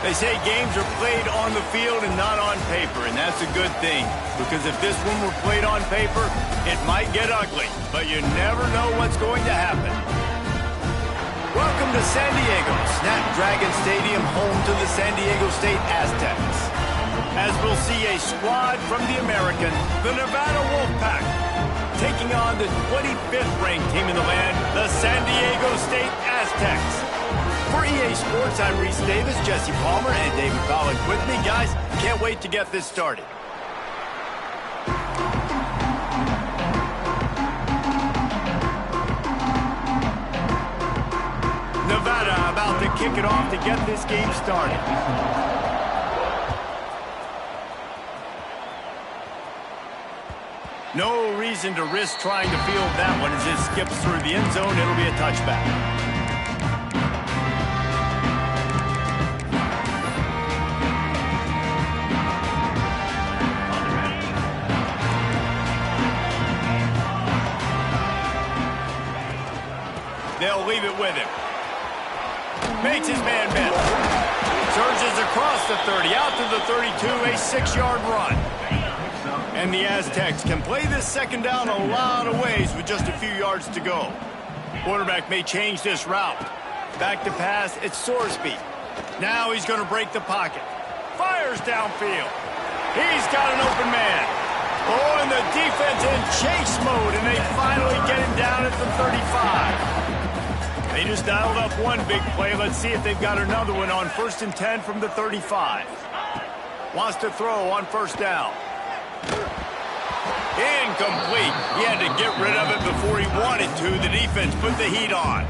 They say games are played on the field and not on paper, and that's a good thing. Because if this one were played on paper, it might get ugly. But you never know what's going to happen. Welcome to San Diego, Snapdragon Stadium, home to the San Diego State Aztecs. As we'll see a squad from the American, the Nevada Wolfpack, taking on the 25th ranked team in the land, the San Diego State Aztecs. For EA Sports, I'm Reese Davis, Jesse Palmer, and David Pollock with me. Guys, can't wait to get this started. Nevada about to kick it off to get this game started. No reason to risk trying to field that one as it skips through the end zone. It'll be a touchback. They'll leave it with him. Makes his man miss. Surges across the 30, out to the 32, a 6-yard run. And the Aztecs can play this second down a lot of ways with just a few yards to go. Quarterback may change this route. Back to pass, it's Sorsby. Now he's going to break the pocket. Fires downfield. He's got an open man. Oh, and the defense in chase mode, and they finally get him down at the 35. They just dialed up one big play. Let's see if they've got another one on 1st and 10 from the 35. Wants to throw on 1st down. Incomplete. He had to get rid of it before he wanted to. The defense put the heat on.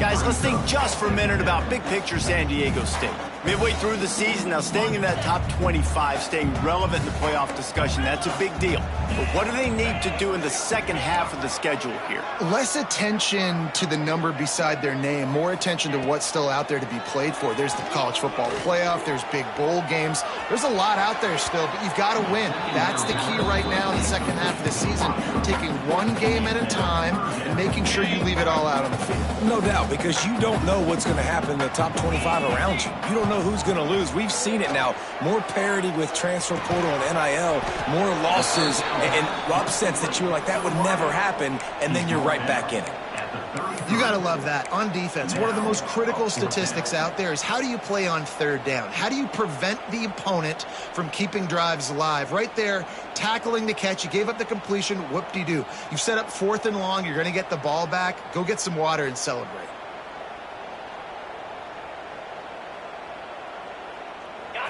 Guys, let's think just for a minute about big picture San Diego State. Midway through the season, now staying in that top 25, staying relevant in the playoff discussion, that's a big deal. But what do they need to do in the second half of the schedule here? Less attention to the number beside their name, more attention to what's still out there to be played for. There's the college football playoff, there's big bowl games. There's a lot out there still, but you've got to win. That's the key right now in the second half of the season, taking one game at a time and making sure you leave it all out on the field. No doubt, because you don't know what's going to happen in the top 25 around you. You don't know who's going to lose. We've seen it now. More parity with transfer portal and NIL, more losses and upsets that you were like, that would never happen, and then you're right back in it. You got to love that. On defense, one of the most critical statistics out there is how do you play on 3rd down? How do you prevent the opponent from keeping drives alive? Right there, tackling the catch. You gave up the completion. Whoop-de-doo. You've set up 4th and long. You're going to get the ball back. Go get some water and celebrate.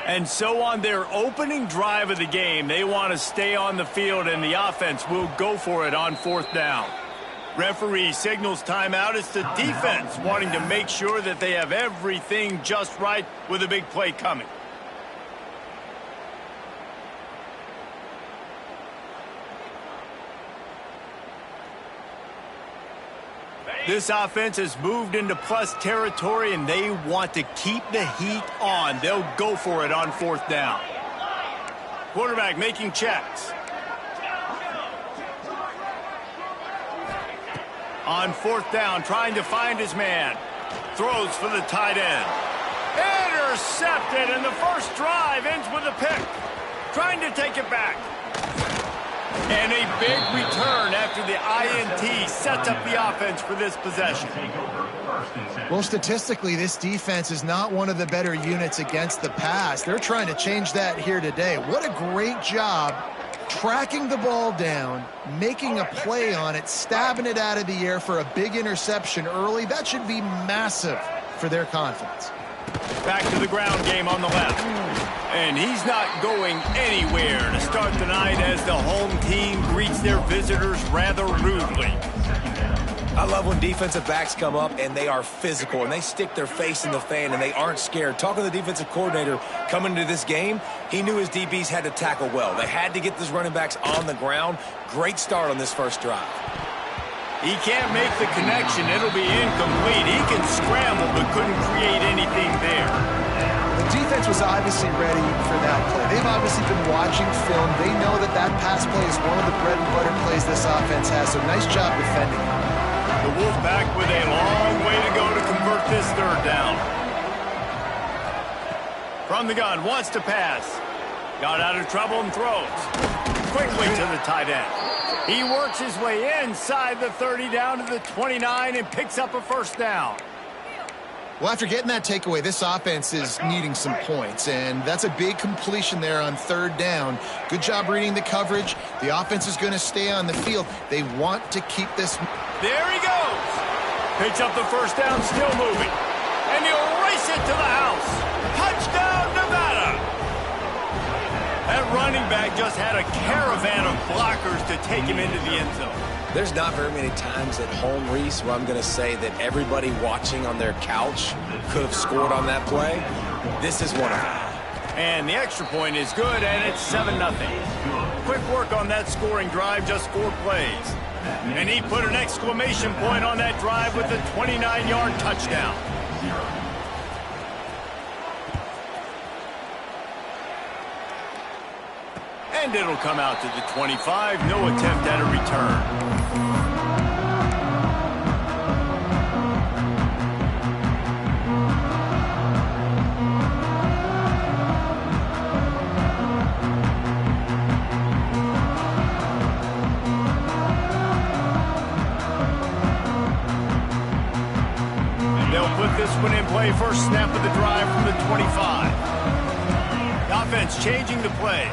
And so on their opening drive of the game, they want to stay on the field, and the offense will go for it on 4th down. Referee signals timeout. It's the defense wanting to make sure that they have everything just right with a big play coming. This offense has moved into plus territory, and they want to keep the heat on. They'll go for it on 4th down. Quarterback making checks. On 4th down, trying to find his man. Throws for the tight end. Intercepted, and the first drive ends with a pick. Trying to take it back. And a big return after the INT sets up the offense for this possession. Well, statistically, this defense is not one of the better units against the pass. They're trying to change that here today. What a great job tracking the ball down, making a play on it, stabbing it out of the air for a big interception early. That should be massive for their confidence. Back to the ground game on the left. And he's not going anywhere to start the night as the home team greets their visitors rather rudely. I love when defensive backs come up and they are physical and they stick their face in the fan and they aren't scared. Talking to the defensive coordinator coming into this game, he knew his DBs had to tackle well. They had to get those running backs on the ground. Great start on this first drive. He can't make the connection. It'll be incomplete. He can scramble but couldn't create anything there. The defense was obviously ready for that play. They've obviously been watching film. They know that that pass play is one of the bread and butter plays this offense has, so nice job defending it. The Wolfpack with a long way to go to convert this third down. From the gun, wants to pass. Got out of trouble and throws. Quickly to the tight end. He works his way inside the 30 down to the 29 and picks up a first down. Well, after getting that takeaway, this offense is needing some points, and that's a big completion there on third down. Good job reading the coverage. The offense is going to stay on the field. They want to keep this. There he goes. Picks up the first down, still moving. And he'll race it to the house. Touchdown, Nevada. That running back just had a caravan of blockers to take him into the end zone. There's not very many times at home, Reese, where I'm going to say that everybody watching on their couch could have scored on that play. This is one of them. And the extra point is good, and it's 7-0. Quick work on that scoring drive, just 4 plays. And he put an exclamation point on that drive with a 29-yard touchdown. And it'll come out to the 25. No attempt at a return. Put this one in play. First snap of the drive from the 25. The offense changing the play.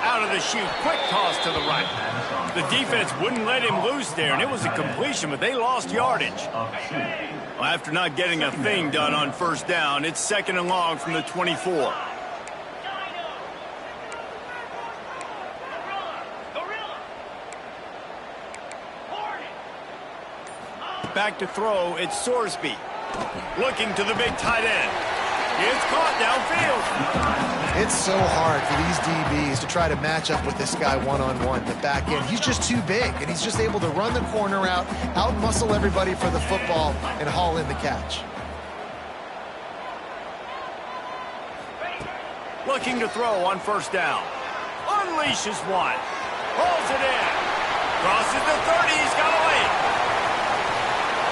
Out of the chute. Quick toss to the right. The defense wouldn't let him loose there, and it was a completion, but they lost yardage. Well, after not getting a thing done on first down, it's 2nd and long from the 24. Back to throw, it's Sorsby. Looking to the big tight end. It's caught downfield. It's so hard for these DBs to try to match up with this guy one-on-one, the back end. He's just too big, and he's just able to run the corner out-muscle everybody for the football, and haul in the catch. Looking to throw on first down. Unleashes one. Pulls it in. Crosses the 30. He's got a lane.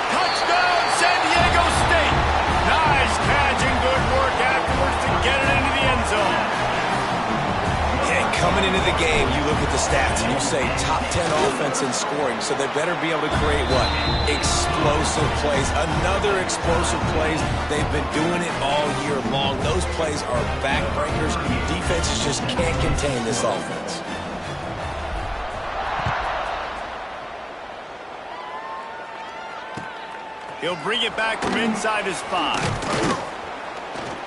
Touchdown, San Diego State. Nice catch and good work afterwards to get it into the end zone. Yeah, coming into the game, you look at the stats and you say top 10 offense in scoring, so they better be able to create what? Explosive plays. Another explosive plays. They've been doing it all year long. Those plays are backbreakers. Defenses just can't contain this offense. He'll bring it back from inside his 5.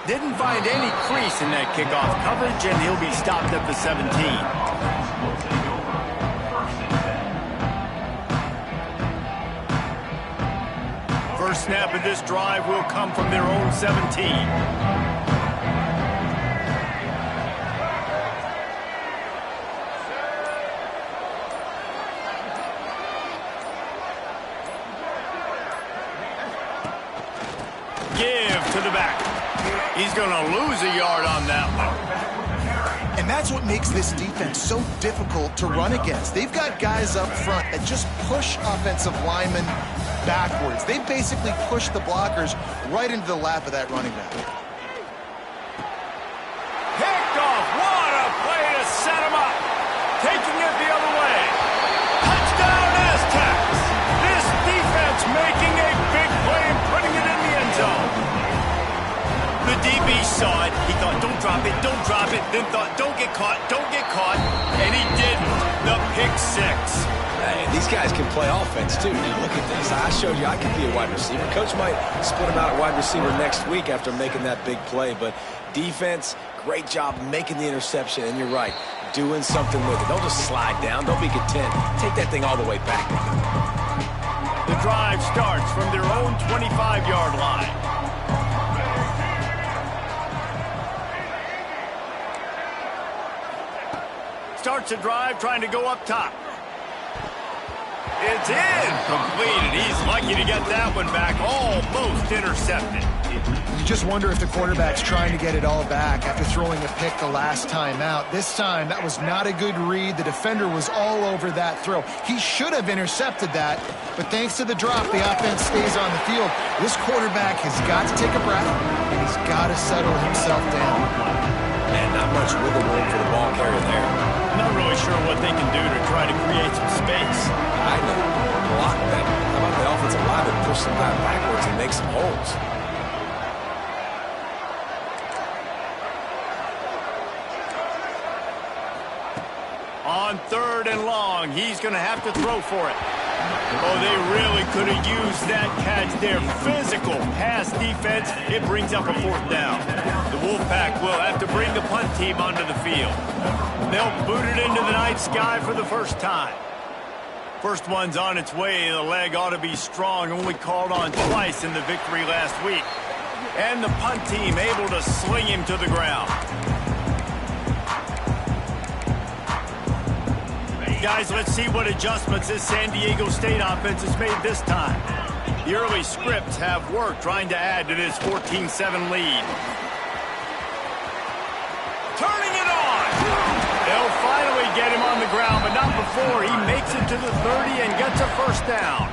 Didn't find any crease in that kickoff coverage, and he'll be stopped at the 17. First snap of this drive will come from their own 17. To the back. He's going to lose a yard on that one. And that's what makes this defense so difficult to run against. They've got guys up front that just push offensive linemen backwards. They basically push the blockers right into the lap of that running back. Picked off. What a guys can play offense, too. Now, look at this. I showed you I can be a wide receiver. Coach might split him out at wide receiver next week after making that big play. But defense, great job making the interception. And you're right, doing something with it. Don't just slide down. Don't be content. Take that thing all the way back. The drive starts from their own 25-yard line. Starts a drive trying to go up top. It's in. Completed. He's lucky to get that one back. Almost intercepted. You just wonder if the quarterback's trying to get it all back after throwing a pick the last time out. This time, that was not a good read. The defender was all over that throw. He should have intercepted that, but thanks to the drop, the offense stays on the field. This quarterback has got to take a breath, and he's got to settle himself down. Man, not much wiggle room for the ball carrier there. Not really sure what they can do to try to create some space. I know. Block that. How about the offensive lineman push some guy backwards and make some holes? On 3rd and long, he's going to have to throw for it. Oh, they really could have used that catch there. Physical pass defense. It brings up a 4th down. The Wolfpack will have to bring the punt team onto the field. They'll boot it into the night sky for the first time. First one's on its way. The leg ought to be strong. Only called on twice in the victory last week. And the punt team able to sling him to the ground. Guys, let's see what adjustments this San Diego State offense has made this time. The early scripts have worked trying to add to this 14-7 lead. Turning it on! They'll finally get him on the ground, but not before he makes it to the 30 and gets a first down.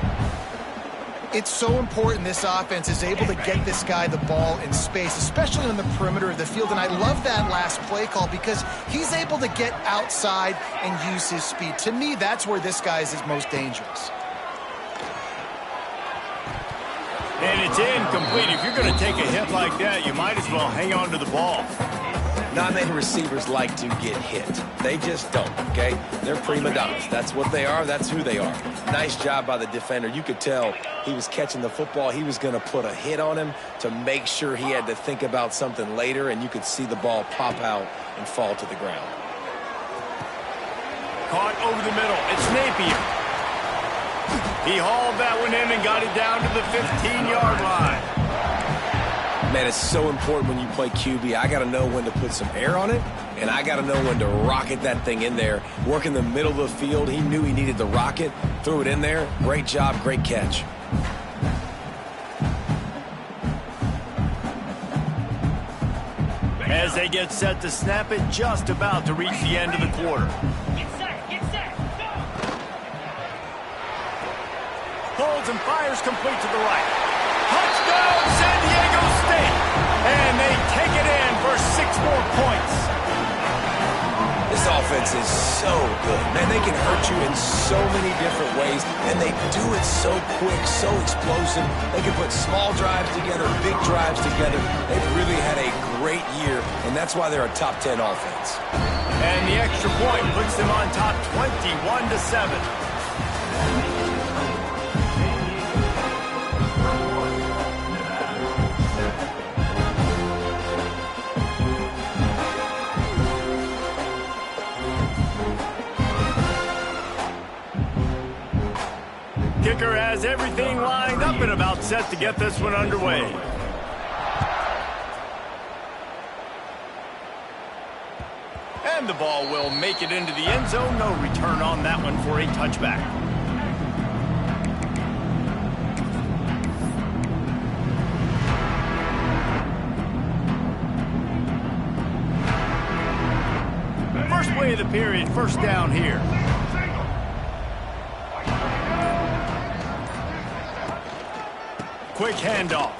It's so important this offense is able to get this guy the ball in space, especially on the perimeter of the field. And I love that last play call because he's able to get outside and use his speed. To me, that's where this guy is his most dangerous. And it's incomplete. If you're going to take a hit like that, you might as well hang on to the ball. Not many receivers like to get hit. They just don't, okay? They're prima donnas. That's what they are. That's who they are. Nice job by the defender. You could tell he was catching the football. He was going to put a hit on him to make sure he had to think about something later, and you could see the ball pop out and fall to the ground. Caught over the middle. It's Napier. He hauled that one in and got it down to the 15-yard line. Man, it's so important when you play QB. I got to know when to put some air on it, and I got to know when to rocket that thing in there. Work in the middle of the field. He knew he needed the rocket, threw it in there. Great job, great catch. As they get set to snap it, just about to reach the end of the quarter. Get set, go! Holds and fires complete to the right. Touchdown, San Diego State! And they take it in for 6 more points. This offense is so good. Man, they can hurt you in so many different ways, and they do it so quick, so explosive. They can put small drives together, big drives together. They've really had a great year, and that's why they're a top 10 offense. And the extra point puts them on top 21-7. Kicker has everything lined up and about set to get this one underway. And the ball will make it into the end zone. No return on that one for a touchback. First play of the period, first down here. Quick handoff.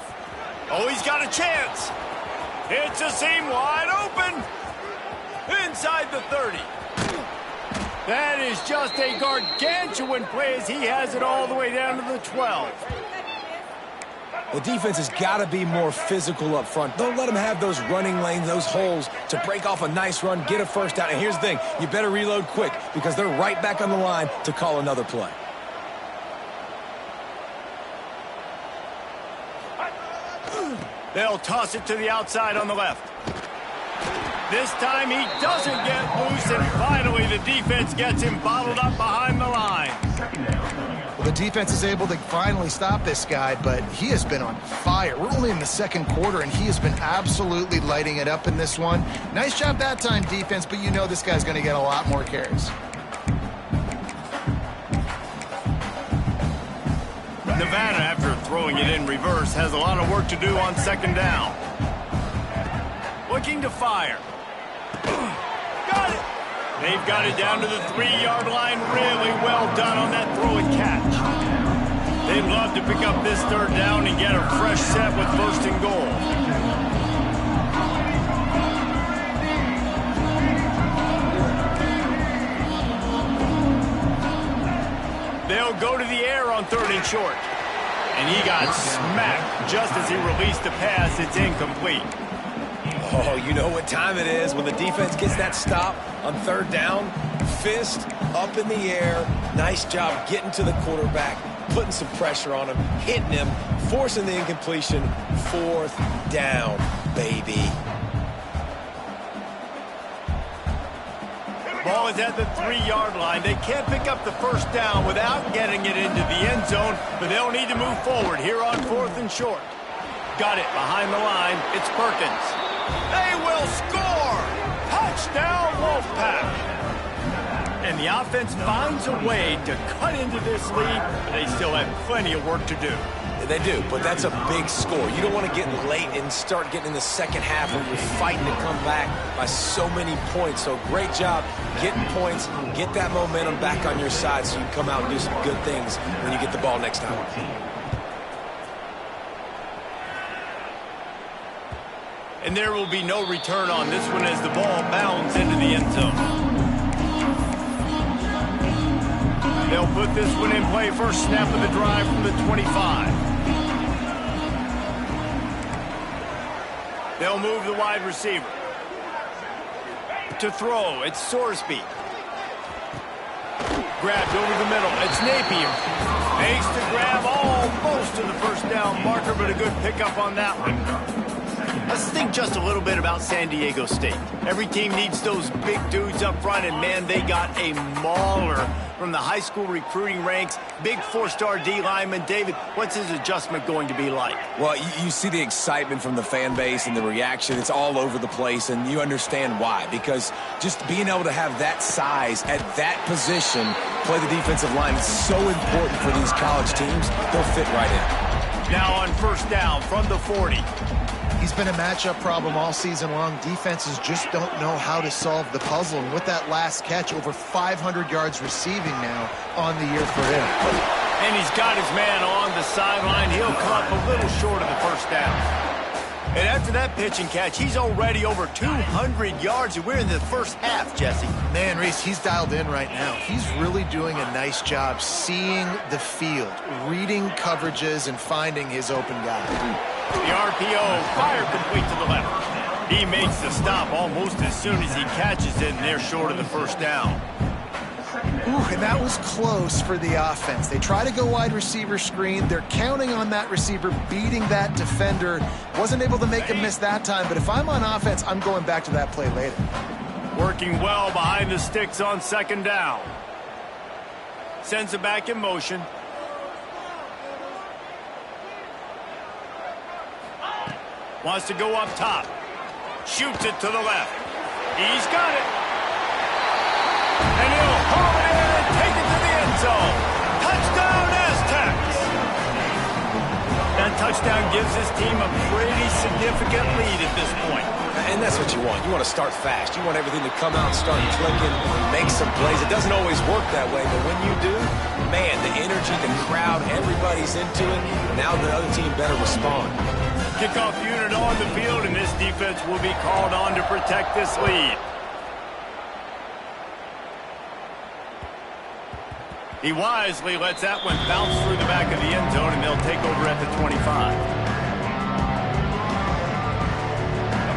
Oh, he's got a chance. It's a seam wide open. Inside the 30. That is just a gargantuan play as he has it all the way down to the 12. The defense has got to be more physical up front. Don't let them have those running lanes, those holes to break off a nice run, get a first down. And here's the thing, you better reload quick because they're right back on the line to call another play. They'll toss it to the outside on the left. This time he doesn't get loose, and finally the defense gets him bottled up behind the line. Well, the defense is able to finally stop this guy, but he has been on fire. We're only in the second quarter, and he has been absolutely lighting it up in this one. Nice job that time, defense, but you know this guy's going to get a lot more carries. Nevada, after throwing it in reverse, has a lot of work to do on second down. Looking to fire. Got it! They've got it down to the 3-yard line. Really well done on that throw and catch. They'd love to pick up this third down and get a fresh set with first and goal. They'll go to the air on 3rd and short. And he got smacked just as he released the pass. It's incomplete. Oh, you know what time it is when the defense gets that stop on 3rd down. Fist up in the air. Nice job getting to the quarterback, putting some pressure on him, hitting him, forcing the incompletion. 4th down, baby. Ball is at the 3-yard line. They can't pick up the first down without getting it into the end zone, but they'll need to move forward here on 4th and short. Got it behind the line. It's Perkins. They will score! Touchdown, Wolfpack! And the offense finds a way to cut into this lead, but they still have plenty of work to do. They do, but that's a big score. You don't want to get late and start getting in the second half when you're fighting to come back by so many points. So great job getting points, get that momentum back on your side so you can come out and do some good things when you get the ball next time. And there will be no return on this one as the ball bounds into the end zone. They'll put this one in play. First snap of the drive from the 25. They'll move the wide receiver. To throw, it's Sorsby. Grabbed over the middle, it's Napier. Makes the grab almost to the first down marker, but a good pickup on that one. Let's think just a little bit about San Diego State. Every team needs those big dudes up front, and man, they got a mauler from the high school recruiting ranks. Big 4-star D lineman. David, what's his adjustment going to be like? Well, you see the excitement from the fan base and the reaction. It's all over the place, and you understand why. Because just being able to have that size at that position, play the defensive line, is so important for these college teams. They'll fit right in. Now on first down from the 40. He's been a matchup problem all season long. Defenses just don't know how to solve the puzzle. And with that last catch, over 500 yards receiving now on the year for him. And he's got his man on the sideline. He'll come up a little short of the first down. And after that pitch and catch, he's already over 200 yards, and we're in the first half, Jesse. Man, Reese, he's dialed in right now. He's really doing a nice job seeing the field, reading coverages, and finding his open guy. The RPO, fire complete to the left. He makes the stop almost as soon as he catches it, and they're short of the first down. Ooh, and that was close for the offense. They try to go wide receiver screen. They're counting on that receiver beating that defender. Wasn't able to make him miss that time, but if I'm on offense, I'm going back to that play later. Working well behind the sticks on second down. Sends it back in motion. Wants to go up top. Shoots it to the left. He's got it. And he'll haul it in and take it to the end zone. Touchdown, Aztecs! That touchdown gives his team a pretty significant lead at this point. And that's what you want. You want to start fast. You want everything to come out and start clicking, make some plays. It doesn't always work that way, but when you do, man, the energy, the crowd, everybody's into it. Now the other team better respond. Kickoff unit on the field, and this defense will be called on to protect this lead. He wisely lets that one bounce through the back of the end zone, and they'll take over at the 25.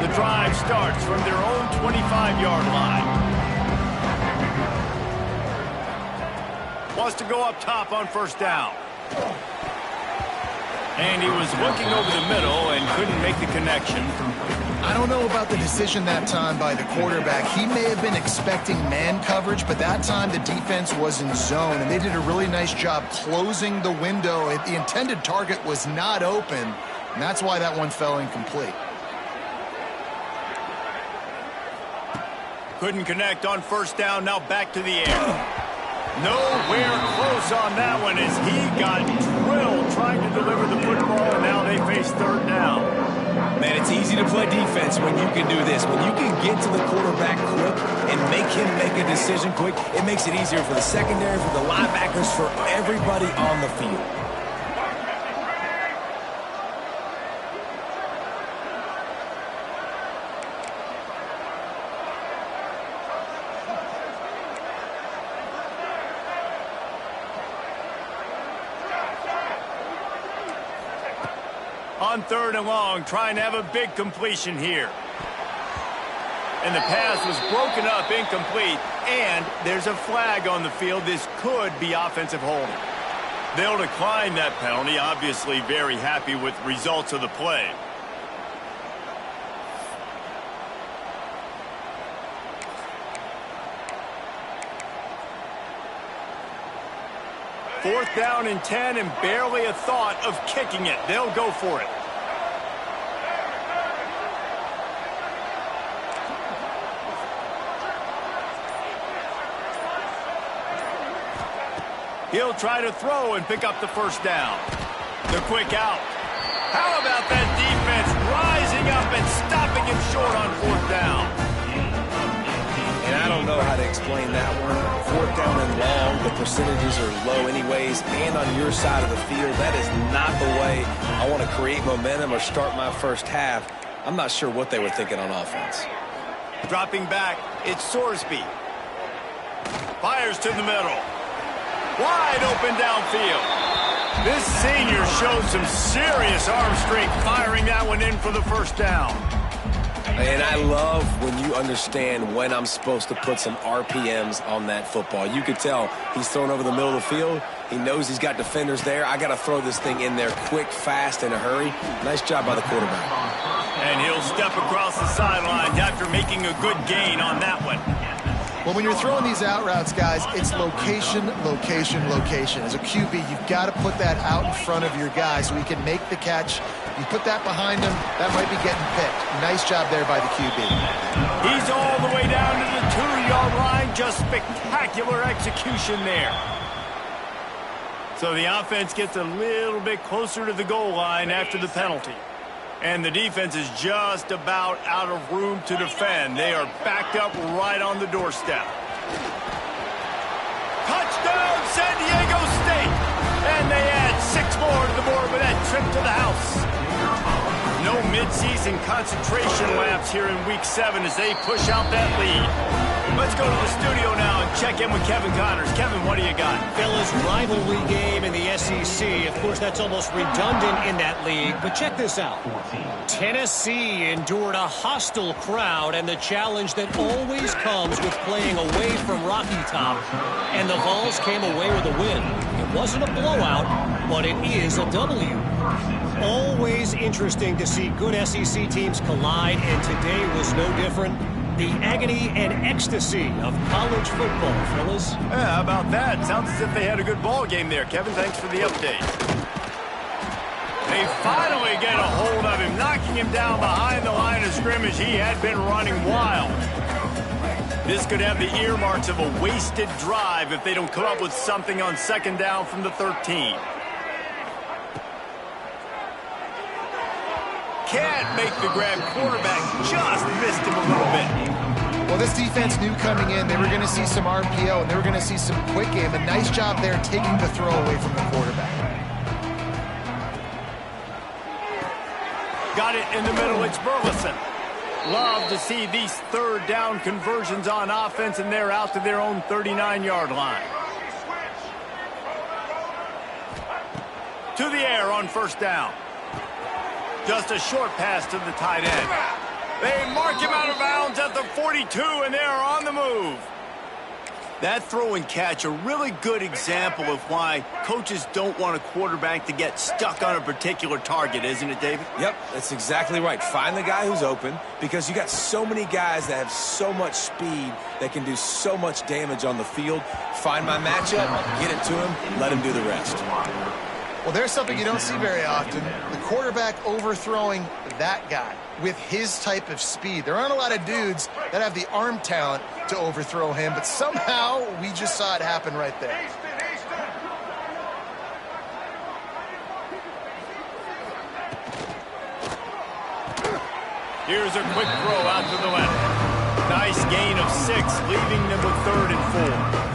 The drive starts from their own 25-yard line. Wants to go up top on first down. And he was looking over the middle and couldn't make the connection. I don't know about the decision that time by the quarterback. He may have been expecting man coverage, but that time the defense was in zone, and they did a really nice job closing the window. The intended target was not open, and that's why that one fell incomplete. Couldn't connect on first down, now back to the air. Nowhere close on that one as he got drilled trying to deliver the football, and now they face third down. Man, it's easy to play defense when you can do this. When you can get to the quarterback quick and make him make a decision quick, it makes it easier for the secondary, for the linebackers, for everybody on the field. On third and long, trying to have a big completion here. And the pass was broken up, incomplete, and there's a flag on the field. This could be offensive holding. They'll decline that penalty, obviously very happy with results of the play. Fourth down and 10 and barely a thought of kicking it. They'll go for it. He'll try to throw and pick up the first down. The quick out. How about that defense rising up and stopping him short on fourth down? And I don't know how to explain that one. Fourth down and long, the percentages are low anyways, and on your side of the field, that is not the way I want to create momentum or start my first half. I'm not sure what they were thinking on offense. Dropping back, it's Sorsby. Fires to the middle. Wide open downfield. This senior showed some serious arm strength firing that one in for the first down. And I love when you understand when I'm supposed to put some RPMs on that football. You could tell he's thrown over the middle of the field. He knows he's got defenders there. I got to throw this thing in there quick, fast, in a hurry. Nice job by the quarterback. And he'll step across the sidelines after making a good gain on that one. Well, when you're throwing these out routes, guys, it's location, location, location. As a QB, you've got to put that out in front of your guy so he can make the catch. You put that behind him, that might be getting picked. Nice job there by the QB. He's all the way down to the 2-yard line. Just spectacular execution there. So the offense gets a little bit closer to the goal line after the penalty. And the defense is just about out of room to defend. They are backed up right on the doorstep. Touchdown, San Diego State! And they add 6 more to the board with that trip to the house. No midseason concentration laps here in Week 7 as they push out that lead. Let's go to the studio now and check in with Kevin Connors. Kevin, what do you got? Fellas, rivalry game in the SEC. Of course, that's almost redundant in that league. But check this out. Tennessee endured a hostile crowd and the challenge that always comes with playing away from Rocky Top. And the Vols came away with a win. It wasn't a blowout, but it is a W. Always interesting to see good SEC teams collide, and today was no different. The agony and ecstasy of college football, fellas. Yeah, how about that? Sounds as if they had a good ball game there. Kevin, thanks for the update. They finally get a hold of him, knocking him down behind the line of scrimmage. He had been running wild. This could have the earmarks of a wasted drive if they don't come up with something on second down from the 13. Can't make the grab. Quarterback just missed him a little bit. Well, this defense knew coming in they were going to see some RPO and they were going to see some quick game. A nice job there taking the throw away from the quarterback. Got it in the middle. It's Burleson. Love to see these third down conversions on offense, and they're out to their own 39-yard line. To the air on first down. Just a short pass to the tight end. They mark him out of bounds at the 42, and they are on the move. That throw and catch, a really good example of why coaches don't want a quarterback to get stuck on a particular target, isn't it, David? Yep, that's exactly right. Find the guy who's open, because you got so many guys that have so much speed that can do so much damage on the field. Find my matchup, get it to him, let him do the rest. Well, there's something you don't see very often. The quarterback overthrowing that guy with his type of speed. There aren't a lot of dudes that have the arm talent to overthrow him, but somehow we just saw it happen right there. Here's a quick throw out to the left. Nice gain of 6, leaving them with 3rd and 4.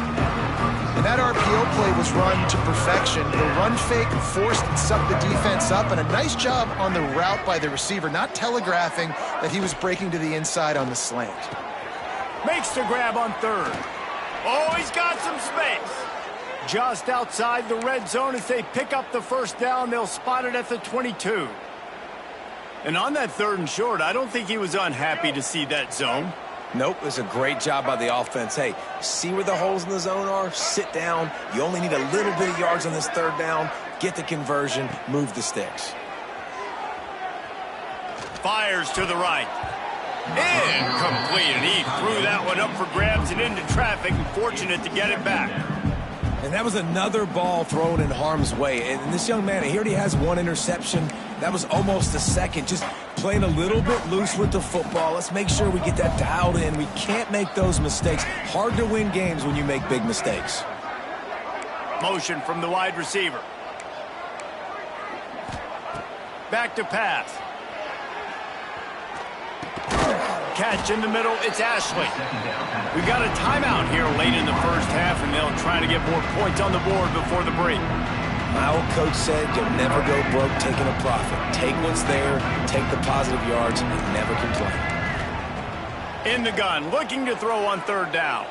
And that RPO play was run to perfection. The run fake forced and sucked the defense up, and a nice job on the route by the receiver, not telegraphing that he was breaking to the inside on the slant. Makes the grab on 3rd. Oh, he's got some space. Just outside the red zone as they pick up the 1st down. They'll spot it at the 22. And on that 3rd and short, I don't think he was unhappy to see that zone. Nope, it's a great job by the offense. Hey, see where the holes in the zone are? Sit down. You only need a little bit of yards on this 3rd down. Get the conversion. Move the sticks. Fires to the right. Incomplete, and he threw that one up for grabs and into traffic, and fortunate to get it back. And that was another ball thrown in harm's way. And this young man, he already has 1 interception. That was almost a second. Just playing a little bit loose with the football. Let's make sure we get that dialed in. We can't make those mistakes. Hard to win games when you make big mistakes. Motion from the wide receiver. Back to pass. Catch in the middle, it's Ashley. We've got a timeout here late in the 1st half, and they'll try to get more points on the board before the break. My old coach said you'll never go broke taking a profit. Take what's there, take the positive yards, and never complain. In the gun, looking to throw on 3rd down.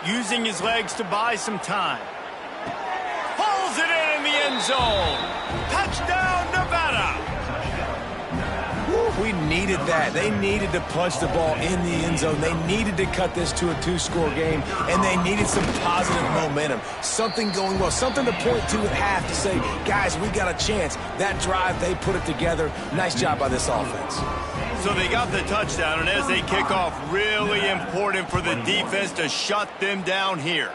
Using his legs to buy some time. Pulls it in the end zone. Touchdown, Nevada. We needed that. They needed to punch the ball in the end zone. They needed to cut this to a 2-score game, and they needed some positive momentum. Something going well, something to point to at half to say, guys, we got a chance. That drive, they put it together. Nice job by this offense. So they got the touchdown, and as they kick off, really important for the defense to shut them down here.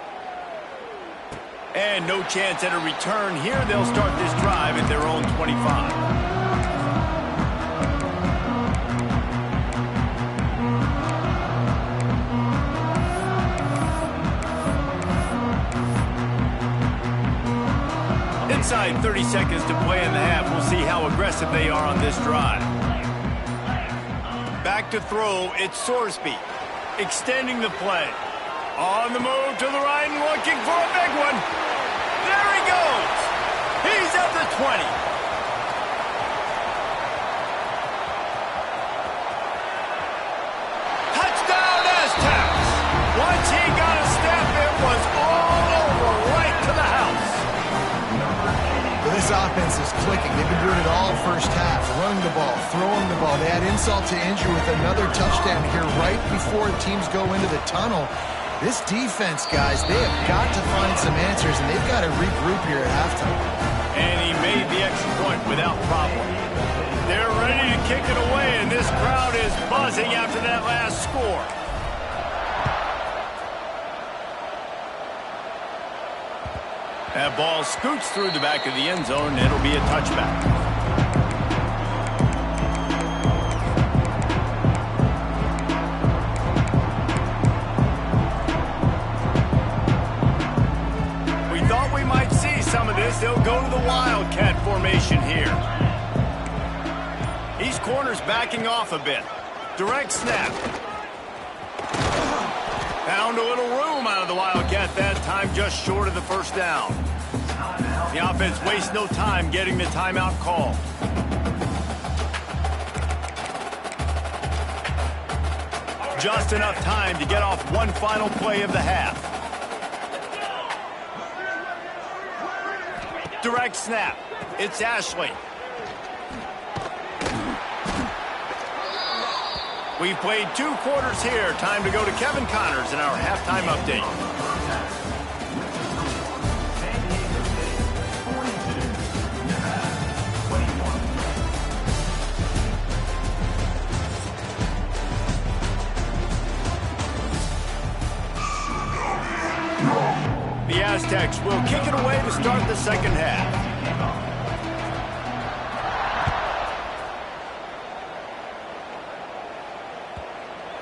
And no chance at a return here. They'll start this drive at their own 25. Inside 30 seconds to play in the half. We'll see how aggressive they are on this drive. Back to throw, it's Sorsby. Extending the play. On the move to the right and looking for a big one. There he goes. He's at the 20. Touchdown, Aztecs. Once he got a step, it was all over, right to the house. This offense is clicking. They've been doing it all 1st half. Running the ball, throwing the ball. They add insult to injury with another touchdown here right before teams go into the tunnel. This defense, guys, they have got to find some answers, and they've got to regroup here at halftime. And he made the extra point without problem. They're ready to kick it away, and this crowd is buzzing after that last score. That ball scoots through the back of the end zone, and it'll be a touchback. We thought we might see some of this. They'll go to the Wildcat formation here. These corners backing off a bit. Direct snap. Found a little room out of the Wildcat that time, just short of the 1st down. The offense wastes no time getting the timeout call. Just enough time to get off one final play of the half. Direct snap. It's Ashley. We've played 2 quarters here. Time to go to Kevin Connors in our halftime update. Aztecs will kick it away to start the second half.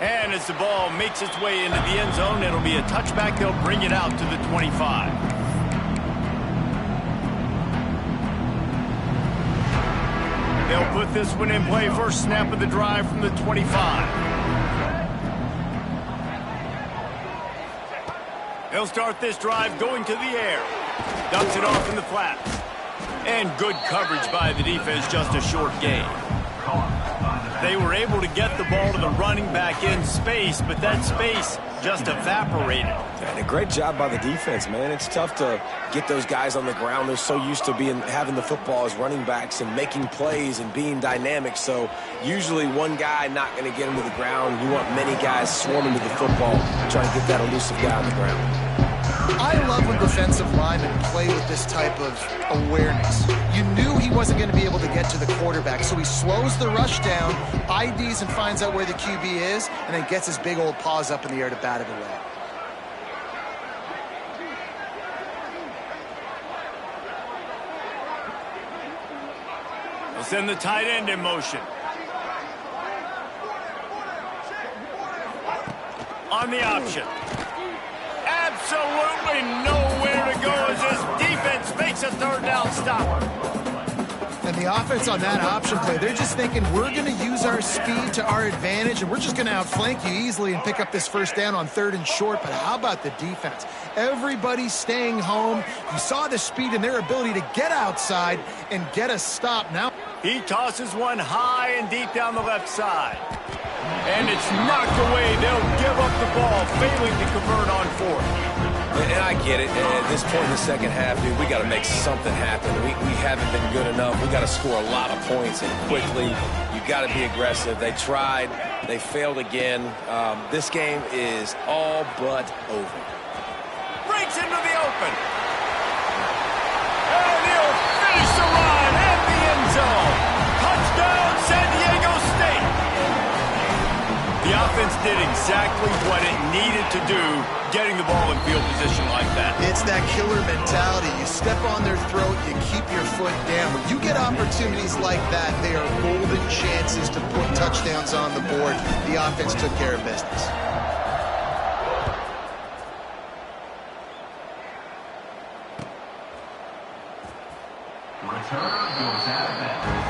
And as the ball makes its way into the end zone, it'll be a touchback. They'll bring it out to the 25. They'll put this one in play. First snap of the drive from the 25. They'll start this drive going to the air. Dumps it off in the flats. And good coverage by the defense, just a short gain. They were able to get the ball to the running back in space, but that space just evaporated. And a great job by the defense, man. It's tough to get those guys on the ground. They're so used to having the football as running backs and making plays and being dynamic. So usually one guy not going to get him to the ground. You want many guys swarming to the football, trying to get that elusive guy on the ground. I love when defensive linemen play with this type of awareness. You knew he wasn't going to be able to get to the quarterback, so he slows the rush down, IDs and finds out where the QB is, and then gets his big old paws up in the air to bat it away. They'll send the tight end in motion. On the option. Absolutely nowhere to go as this defense makes a third down stop. And the offense on that option play, they're just thinking we're going to use our speed to our advantage and we're just going to outflank you easily and pick up this first down on 3rd and short. But how about the defense? Everybody's staying home. You saw the speed and their ability to get outside and get a stop. Now he tosses one high and deep down the left side. And it's knocked away. They'll give up the ball, failing to convert on 4th. And I get it. At this point in the second half, dude, we got to make something happen. We haven't been good enough. We got to score a lot of points and quickly. You got to be aggressive. They tried. They failed again. This game is all but over. Breaks into the open. And he'll finish the run at the end zone. Touchdown, San Diego State. The offense did exactly what it needed to do, getting the ball in field position like that. It's that killer mentality. You step on their throat, you keep your foot down. When you get opportunities like that, they are golden chances to put touchdowns on the board. The offense took care of business. Return goes out of bounds.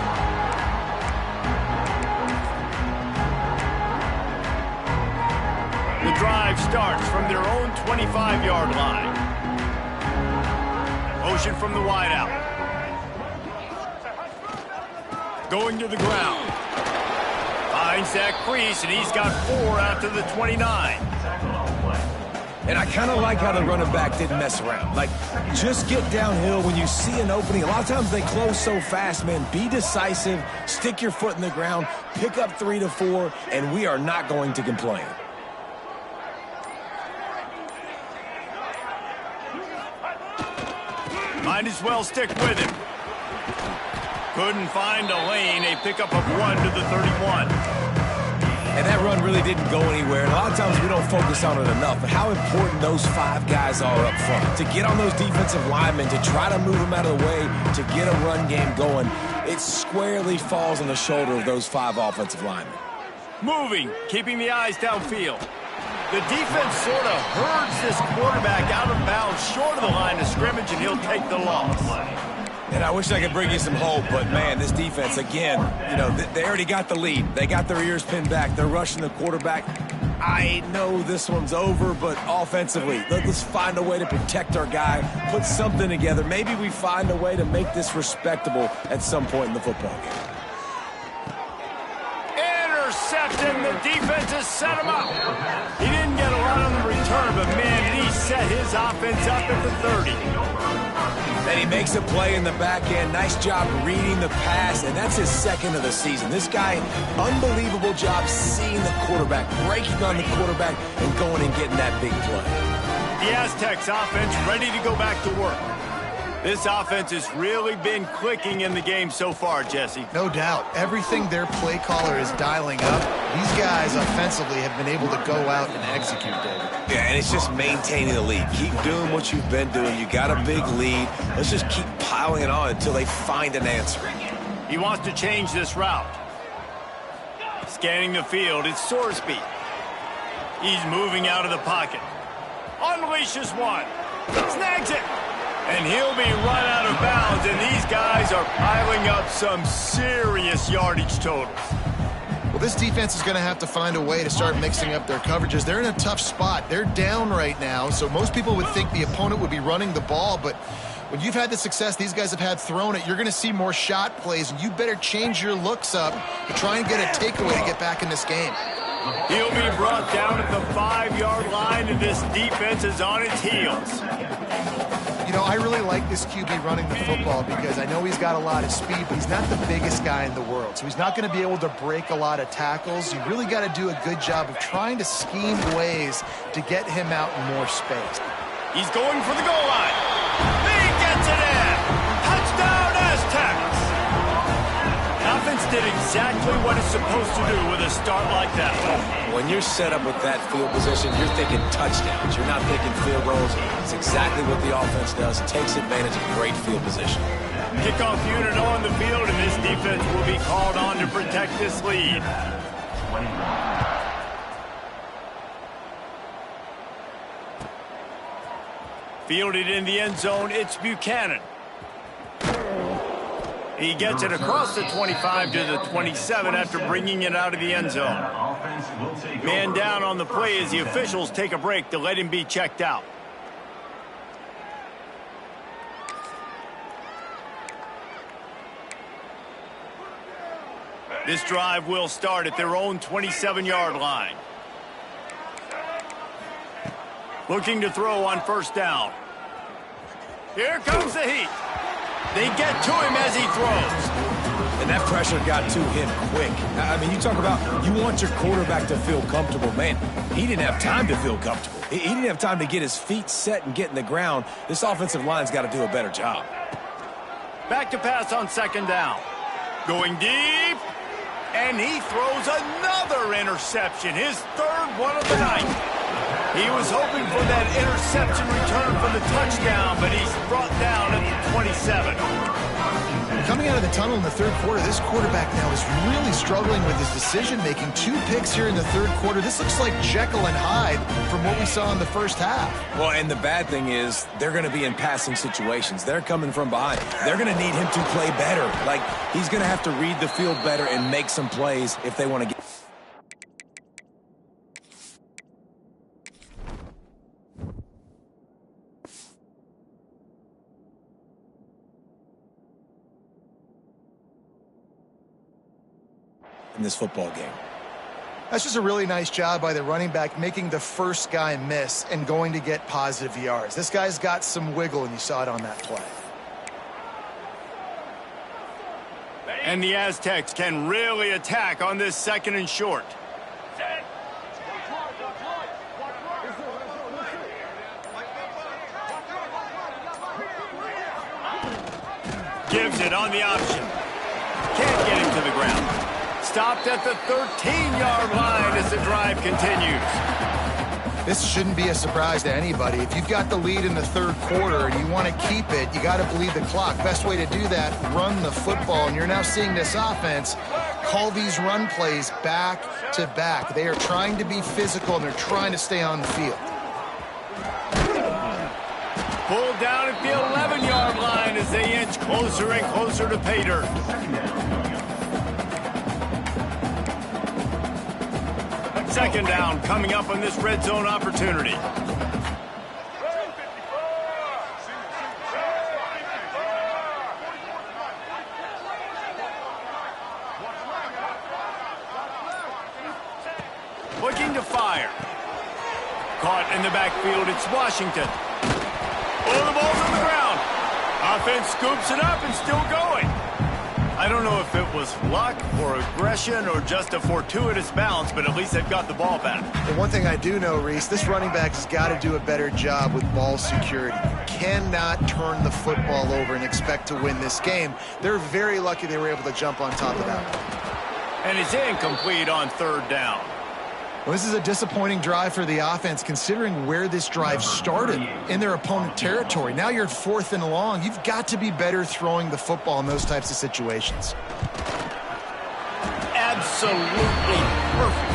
The drive starts from their own 25-yard line. Motion from the wideout. Going to the ground. Finds that crease, and he's got 4 out to the 29. And I kind of like how the running back didn't mess around. Like, just get downhill when you see an opening. A lot of times they close so fast, man. Be decisive, stick your foot in the ground, pick up 3 to 4, and we are not going to complain. Might as well stick with him. Couldn't find a lane. A pickup of 1 to the 31. And that run really didn't go anywhere. And a lot of times we don't focus on it enough. But how important those 5 guys are up front. To get on those defensive linemen, to try to move them out of the way, to get a run game going, it squarely falls on the shoulder of those 5 offensive linemen. Moving, keeping the eyes downfield. The defense sort of herds this quarterback out of bounds short of the line of scrimmage, and he'll take the loss. And I wish I could bring you some hope, but, man, this defense, again, you know, they already got the lead. They got their ears pinned back. They're rushing the quarterback. I know this one's over, but offensively, let's find a way to protect our guy, put something together. Maybe we find a way to make this respectable at some point in the football game. Interception. The defense has set him up. He didn't get a lot on the return, but, man, did he set his offense up at the 30. And he makes a play in the back end. Nice job reading the pass, and that's his 2nd of the season. This guy, unbelievable job seeing the quarterback, breaking on the quarterback, and going and getting that big play. The Aztecs offense ready to go back to work. This offense has really been clicking in the game so far, Jesse. No doubt. Everything their play caller is dialing up, these guys offensively have been able to go out and execute, David. Yeah, and it's just maintaining the lead. Keep doing what you've been doing. You got a big lead. Let's just keep piling it on until they find an answer. He wants to change this route. Scanning the field, it's Sorsby. He's moving out of the pocket. Unleashes one. Snags it. And he'll be run out of bounds, and these guys are piling up some serious yardage totals. Well, this defense is going to have to find a way to start mixing up their coverages. They're in a tough spot. They're down right now, so most people would think the opponent would be running the ball, but when you've had the success these guys have had throwing it, you're going to see more shot plays, and you better change your looks up to try and get a takeaway to get back in this game. He'll be brought down at the 5-yard line, and this defense is on its heels. You know, I really like this QB running the football because I know he's got a lot of speed, but he's not the biggest guy in the world. So he's not going to be able to break a lot of tackles. You really got to do a good job of trying to scheme ways to get him out in more space. He's going for the goal line. He gets it in. Touchdown, Aztecs. Offense did exactly what it's supposed to do with a start like that. When you're set up with that field position, you're thinking touchdowns. You're not thinking field goals. It's exactly what the offense does. Takes advantage of great field position. Kickoff unit on the field, and this defense will be called on to protect this lead. Fielded in the end zone, it's Buchanan. He gets it across the 25 to the 27 after bringing it out of the end zone. Man down on the play as the officials take a break to let him be checked out. This drive will start at their own 27-yard line. Looking to throw on first down. Here comes the heat. They get to him as he throws. And that pressure got to him quick. I mean, you talk about you want your quarterback to feel comfortable. Man, he didn't have time to feel comfortable. He didn't have time to get his feet set and get in the ground. This offensive line's got to do a better job. Back to pass on second down. Going deep. And he throws another interception. His third one of the night. He was hoping for that interception return for the touchdown, but he's brought down at the 27. Coming out of the tunnel in the third quarter, this quarterback now is really struggling with his decision-making. 2 picks here in the third quarter. This looks like Jekyll and Hyde from what we saw in the first half. Well, and the bad thing is they're going to be in passing situations. They're coming from behind. They're going to need him to play better. Like, he's going to have to read the field better and make some plays if they want to get... in this football game. That's just a really nice job by the running back, making the first guy miss and going to get positive yards. This guy's got some wiggle, and you saw it on that play. And the Aztecs can really attack on this second and short. Gives it on the option. Can't get him to the ground. Stopped at the 13-yard line as the drive continues. This shouldn't be a surprise to anybody. If you've got the lead in the third quarter and you want to keep it, you got to bleed the clock. Best way to do that, run the football. And you're now seeing this offense call these run plays back to back. They are trying to be physical, and they're trying to stay on the field. Pulled down at the 11-yard line as they inch closer and closer to pay dirt. Second down coming up on this red zone opportunity. Looking to fire. Caught in the backfield, it's Washington. Oh, the ball's on the ground. Offense scoops it up and still going. I don't don't know if it was luck or aggression or just a fortuitous bounce, but at least they've got the ball back. The one thing I do know, Reese, this running back has got to do a better job with ball security. You cannot turn the football over and expect to win this game. They're very lucky they were able to jump on top of that. And it's incomplete on third down. Well, this is a disappointing drive for the offense, considering where this drive started in their opponent territory. Now you're at 4th and long. You've got to be better throwing the football in those types of situations. Absolutely perfect.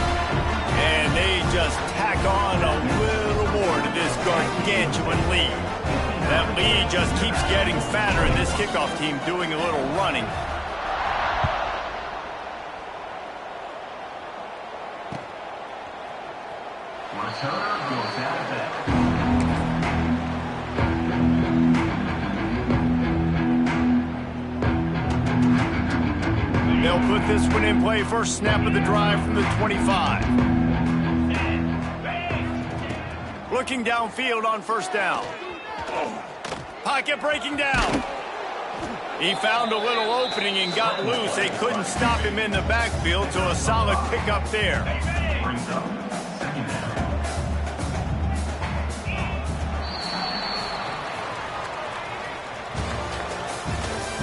And they just tack on a little more to this gargantuan lead. That lead just keeps getting fatter, and this kickoff team doing a little running. Returner goes out of bounds. They'll put this one in play. First snap of the drive from the 25. Looking downfield on first down. Pocket breaking down. He found a little opening and got loose. They couldn't stop him in the backfield, so a solid pickup there. Brings up second down.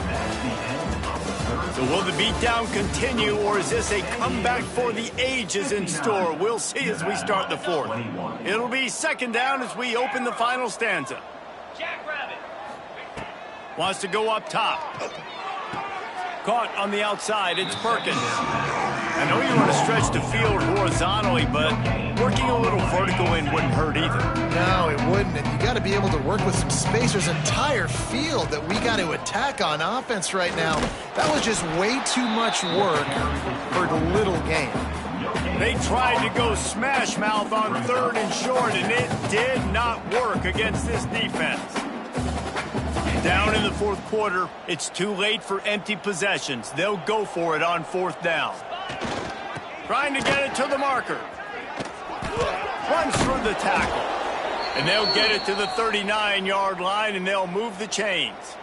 That's the end of the third. So will the beatdown continue, or is this a comeback for the ages in store? We'll see as we start the fourth. It'll be second down as we open the final stanza. Jackrabbit. Wants to go up top. Caught on the outside. It's Perkins. I know you want to stretch the field horizontally, but working a little vertical in wouldn't hurt either. No, it wouldn't. And you got to be able to work with some space. There's an entire field that we got to attack on offense right now. That was just way too much work for the little game. They tried to go smash mouth on 3rd and short, and it did not work against this defense. Down in the 4th quarter, it's too late for empty possessions. They'll go for it on 4th down. Trying to get it to the marker. Runs through the tackle. And they'll get it to the 39-yard line, and they'll move the chains.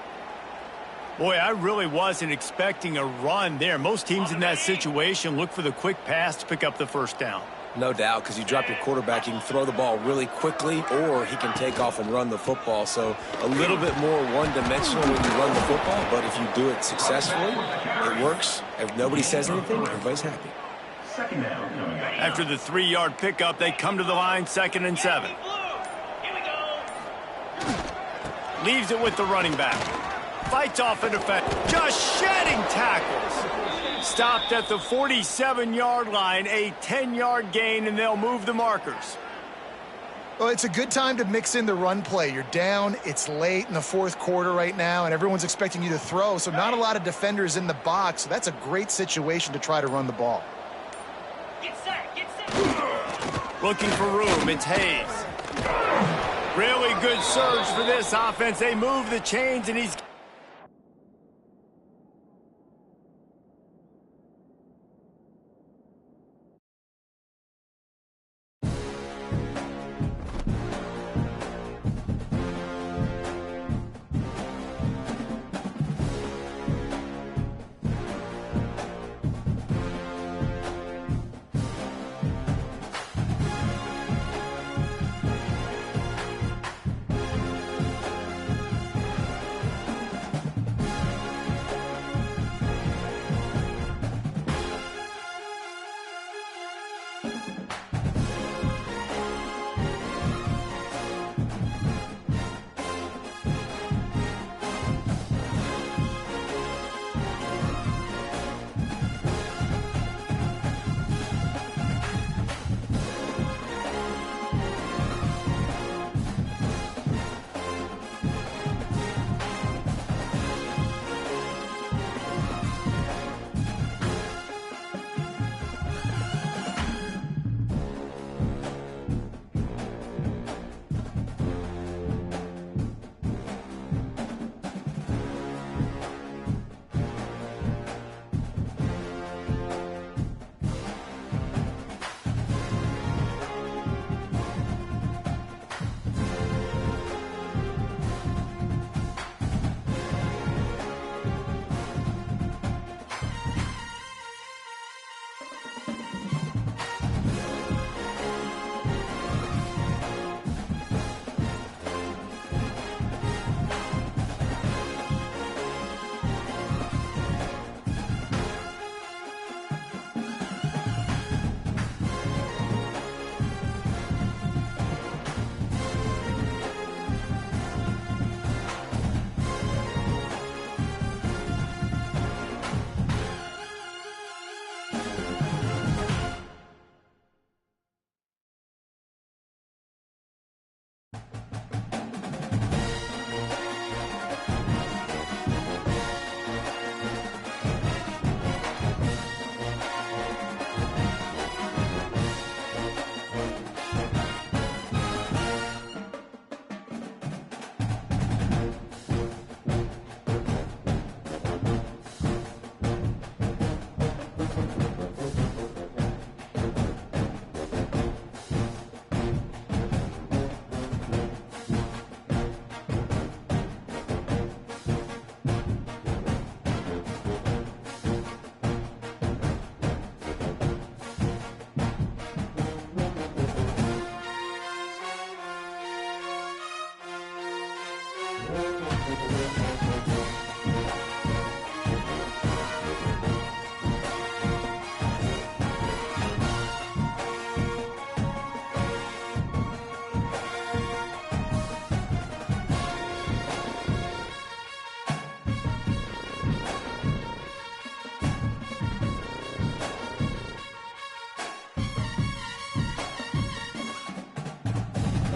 Boy, I really wasn't expecting a run there. Most teams in that situation look for the quick pass to pick up the first down. No doubt, because you drop your quarterback, you can throw the ball really quickly, or he can take off and run the football. So a little bit more one-dimensional when you run the football, but if you do it successfully, it works. If nobody says anything, everybody's happy. Second down. After the 3-yard pickup, they come to the line, 2nd and 7. Here we go. Leaves it with the running back. Fights off a defender. Just shedding tackles. Stopped at the 47-yard line, a 10-yard gain, and they'll move the markers. Well, it's a good time to mix in the run play. You're down, it's late in the 4th quarter right now, and everyone's expecting you to throw, so not a lot of defenders in the box. So that's a great situation to try to run the ball. Get set. Get set. Looking for room, it's Hayes. Really good surge for this offense. They move the chains, and he's